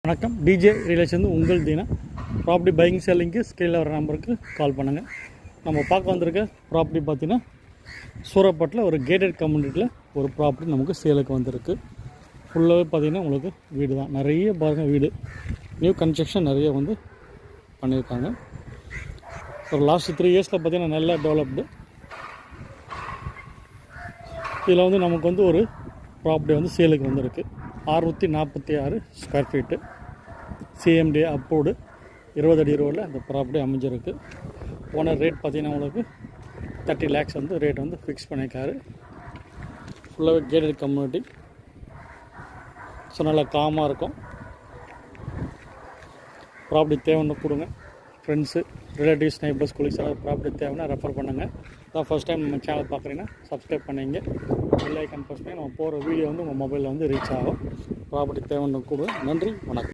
வணக்கம். டிஜே ரியலேஷன் உங்கள் Dheena. Property buying செல்லிங்க்கு ஸ்க்ரீனில் வர நம்பருக்கு கால் பண்ணுங்கள். நம்ம பார்க்க வந்திருக்க ப்ராப்பர்ட்டி பார்த்தீங்கன்னா சூரப்பட்டில் ஒரு கேட்டட் கம்யூனிட்டியில் ஒரு ப்ராப்பர்ட்டி நமக்கு சேலுக்கு வந்திருக்கு. ஃபுல்லாகவே பார்த்திங்கன்னா உங்களுக்கு வீடு தான், நிறைய பாருங்கள் வீடு, நியூ கன்ஸ்ட்ரக்ஷன் நிறைய வந்து பண்ணியிருக்காங்க. ஒரு லாஸ்ட் 3 இயர்ஸில் பார்த்திங்கன்னா நல்லா டெவலப்டு. இதில் வந்து நமக்கு வந்து ஒரு ப்ராப்பர்ட்டி வந்து சேலுக்கு வந்திருக்கு. 646 ஸ்கொயர் ஃபீட்டு, சிஎம்டி அப்போடு 20 அடி ரோடில் அந்த ப்ராப்பர்ட்டி அமைஞ்சிருக்கு. ஓனர் ரேட் பார்த்திங்கன்னா உங்களுக்கு 30 lakhs வந்து ரேட் வந்து ஃபிக்ஸ் பண்ணியிருக்காரு. ஃபுல்லாகவே கேட்டட் கம்யூனிட்டி, ஸோ நல்லா காமாக இருக்கும். ப்ராப்பர்ட்டி தேவைன்னு கொடுங்க. ஃப்ரெண்ட்ஸு, ரிலேட்டிவ்ஸ், நைபர்ஸ், கொலீக்ஸ் எல்லாம் ப்ராப்பர்ட்டி தேவைன்னா ரெஃபர் பண்ணுங்கள். அதான் ஃபஸ்ட் டைம் நம்ம சேனல் பார்க்குறீங்கன்னா சப்ஸ்கிரைப் பண்ணிங்க. பெல் ஐக்கான் ப்ரெஸ் பண்ணி நம்ம போகிற வீடியோ வந்து உங்கள் மொபைலில் வந்து ரீச் ஆகும். ப்ராப்பர்ட்டி தேவைன்னு கொடுங்க. நன்றி, வணக்கம்.